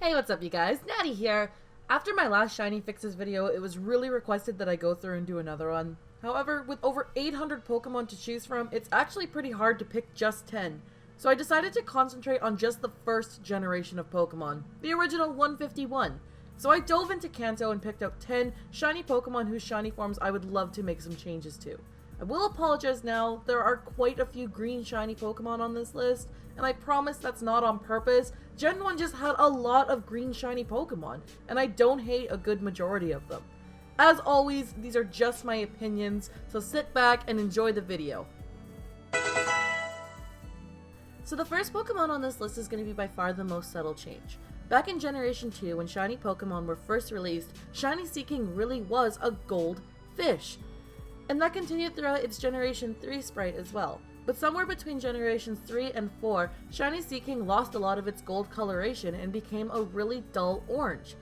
Hey, what's up you guys? Nady here. After my last Shiny Fixes video, it was really requested that I go through and do another one. However, with over 800 Pokemon to choose from, it's actually pretty hard to pick just 10. So I decided to concentrate on just the first generation of Pokemon, the original 151. So I dove into Kanto and picked out 10 shiny Pokemon whose shiny forms I would love to make some changes to. I will apologize now, there are quite a few green shiny Pokemon on this list, and I promise that's not on purpose. Gen 1 just had a lot of green shiny Pokemon, and I don't hate a good majority of them. As always, these are just my opinions, so sit back and enjoy the video. So the first Pokemon on this list is going to be by far the most subtle change. Back in Generation 2, when shiny Pokemon were first released, Shiny Seeking really was a gold fish. And that continued throughout its Generation 3 sprite as well. But somewhere between Generations 3 and 4, Shiny Seeking lost a lot of its gold coloration and became a really dull orange.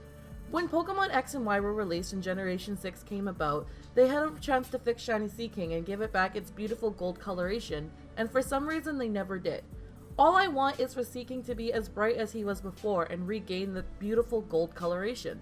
When Pokemon X and Y were released and Generation 6 came about, they had a chance to fix Shiny Seeking and give it back its beautiful gold coloration, and for some reason they never did. All I want is for Seeking to be as bright as he was before and regain the beautiful gold coloration.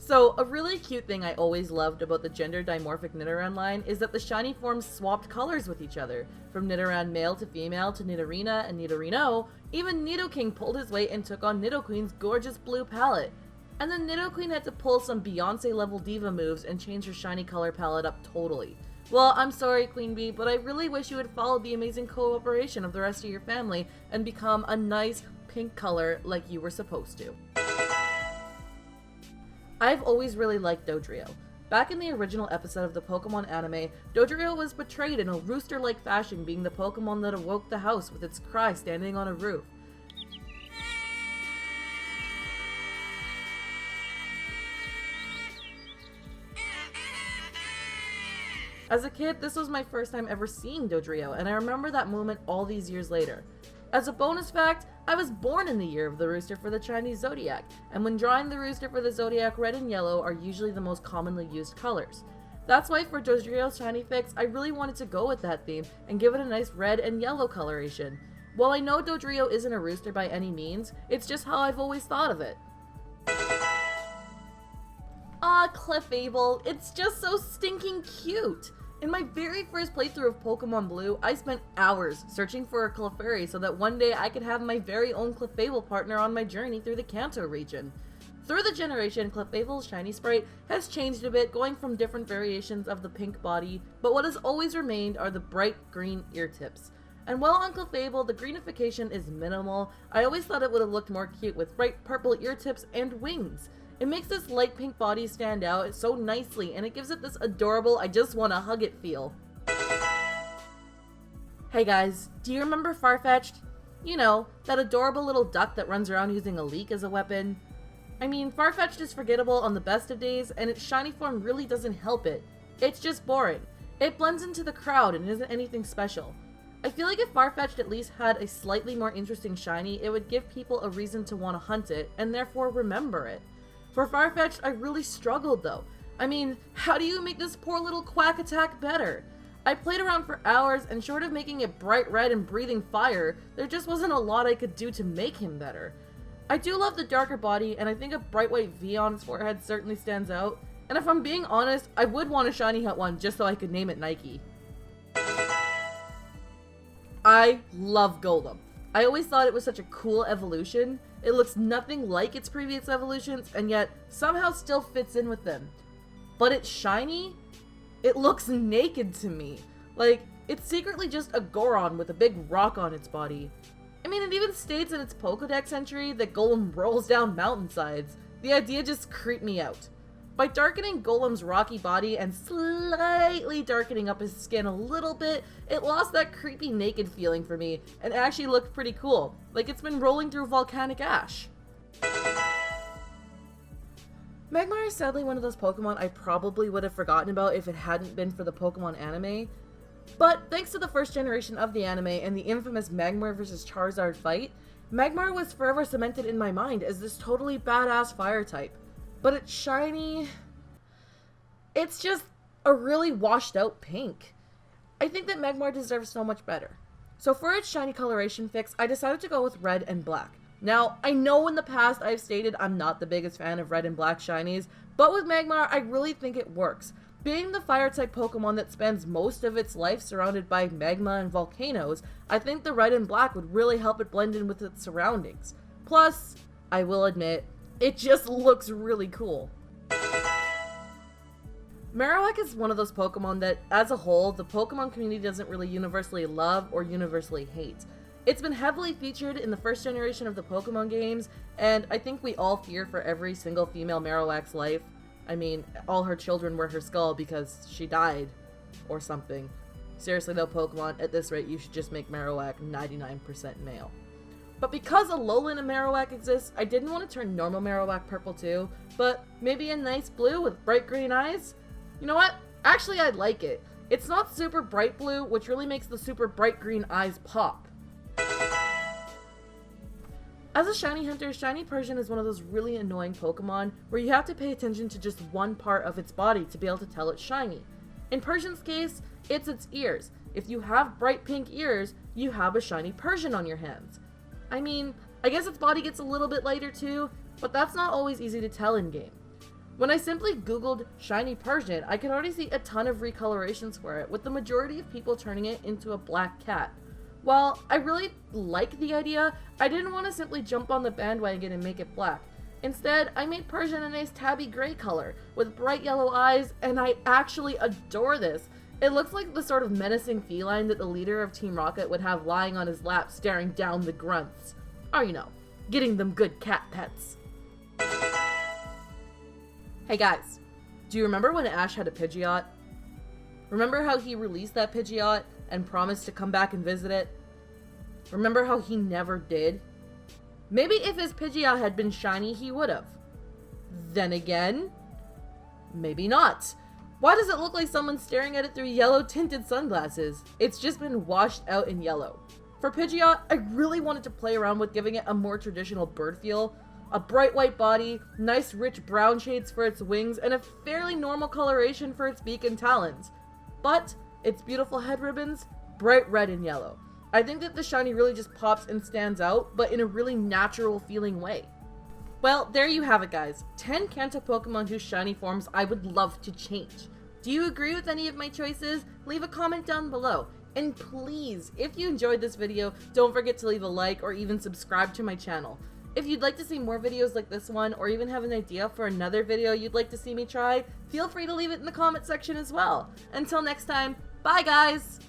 So, a really cute thing I always loved about the gender dimorphic Nidoran line is that the shiny forms swapped colors with each other. From Nidoran male to female to Nidorina and Nidorino, even Nidoking pulled his weight and took on Nidoqueen's gorgeous blue palette. And then Nidoqueen had to pull some Beyonce level diva moves and change her shiny color palette up totally. Well, I'm sorry Queen Bee, but I really wish you had followed the amazing cooperation of the rest of your family and become a nice pink color like you were supposed to. I've always really liked Dodrio. Back in the original episode of the Pokemon anime, Dodrio was portrayed in a rooster-like fashion, being the Pokemon that awoke the house with its cry standing on a roof. As a kid, this was my first time ever seeing Dodrio, and I remember that moment all these years later. As a bonus fact, I was born in the year of the rooster for the Chinese zodiac, and when drawing the rooster for the zodiac, red and yellow are usually the most commonly used colors. That's why for Dodrio's shiny fix, I really wanted to go with that theme and give it a nice red and yellow coloration. While I know Dodrio isn't a rooster by any means, it's just how I've always thought of it. Ah, Clefairy, it's just so stinking cute! In my very first playthrough of Pokemon Blue, I spent hours searching for a Clefairy so that one day I could have my very own Clefairy partner on my journey through the Kanto region. Through the generation, Clefairy's shiny sprite has changed a bit, going from different variations of the pink body, but what has always remained are the bright green ear tips. And while on Clefairy, the greenification is minimal, I always thought it would have looked more cute with bright purple ear tips and wings. It makes this light pink body stand out so nicely, and it gives it this adorable I just want to hug it feel. Hey guys, do you remember Farfetchd? You know, that adorable little duck that runs around using a leek as a weapon? I mean, Farfetchd is forgettable on the best of days, and its shiny form really doesn't help it. It's just boring. It blends into the crowd and isn't anything special. I feel like if Farfetchd at least had a slightly more interesting shiny, it would give people a reason to want to hunt it, and therefore remember it. For Farfetchd, I really struggled though. I mean, how do you make this poor little quack attack better? I played around for hours, and short of making it bright red and breathing fire, there just wasn't a lot I could do to make him better. I do love the darker body, and I think a bright white V on its forehead certainly stands out, and if I'm being honest, I would want a shiny hunt one just so I could name it Nike. I love Gollum. I always thought it was such a cool evolution. It looks nothing like its previous evolutions, and yet somehow still fits in with them. But it's shiny? It looks naked to me. Like, it's secretly just a Goron with a big rock on its body. I mean, it even states in its Pokedex entry that Gollum rolls down mountainsides. The idea just creeped me out. By darkening Gollum's rocky body and slightly darkening up his skin a little bit, it lost that creepy naked feeling for me and actually looked pretty cool, like it's been rolling through volcanic ash. Magma is sadly one of those Pokemon I probably would have forgotten about if it hadn't been for the Pokemon anime. But thanks to the first generation of the anime and the infamous Magma vs Charizard fight, Magma was forever cemented in my mind as this totally badass fire type. But it's shiny. It's just a really washed out pink. I think that Magmar deserves so much better. So for its shiny coloration fix, I decided to go with red and black. Now, I know in the past I've stated I'm not the biggest fan of red and black shinies, but with Magma, I really think it works. Being the fire-type Pokemon that spends most of its life surrounded by magma and volcanoes, I think the red and black would really help it blend in with its surroundings. Plus, I will admit, it just looks really cool. Marawak is one of those Pokemon that, as a whole, the Pokemon community doesn't really universally love or universally hate. It's been heavily featured in the first generation of the Pokemon games, and I think we all fear for every single female Marawak's life. I mean, all her children were her skull because she died, or something. Seriously though, Pokemon, at this rate you should just make Marawak 99% male. But because Alolan Marawak exists, I didn't want to turn normal Marawak purple too, but maybe a nice blue with bright green eyes? You know what? Actually, I like it. It's not super bright blue, which really makes the super bright green eyes pop. As a shiny hunter, shiny Persian is one of those really annoying Pokemon where you have to pay attention to just one part of its body to be able to tell it's shiny. In Persian's case, it's its ears. If you have bright pink ears, you have a shiny Persian on your hands. I mean, I guess its body gets a little bit lighter too, but that's not always easy to tell in game. When I simply googled shiny Persian, I could already see a ton of recolorations for it, with the majority of people turning it into a black cat. While I really like the idea, I didn't want to simply jump on the bandwagon and make it black. Instead, I made Persian a nice tabby gray color, with bright yellow eyes, and I actually adore this. It looks like the sort of menacing feline that the leader of Team Rocket would have lying on his lap staring down the grunts. Or, you know, getting them good cat pets. Hey guys, do you remember when Ash had a Pidgeot? Remember how he released that Pidgeot and promised to come back and visit it? Remember how he never did? Maybe if his Pidgeot had been shiny, he would've. Then again, maybe not. Why does it look like someone's staring at it through yellow tinted sunglasses? It's just been washed out in yellow. For Pidgeot, I really wanted to play around with giving it a more traditional bird feel. A bright white body, nice rich brown shades for its wings, and a fairly normal coloration for its beak and talons. But its beautiful head ribbons, bright red and yellow. I think that the shiny really just pops and stands out, but in a really natural feeling way. Well, there you have it guys. 10 Kanto Pokemon whose shiny forms I would love to change. Do you agree with any of my choices? Leave a comment down below. And please, if you enjoyed this video, don't forget to leave a like or even subscribe to my channel. If you'd like to see more videos like this one, or even have an idea for another video you'd like to see me try, feel free to leave it in the comment section as well. Until next time, bye guys!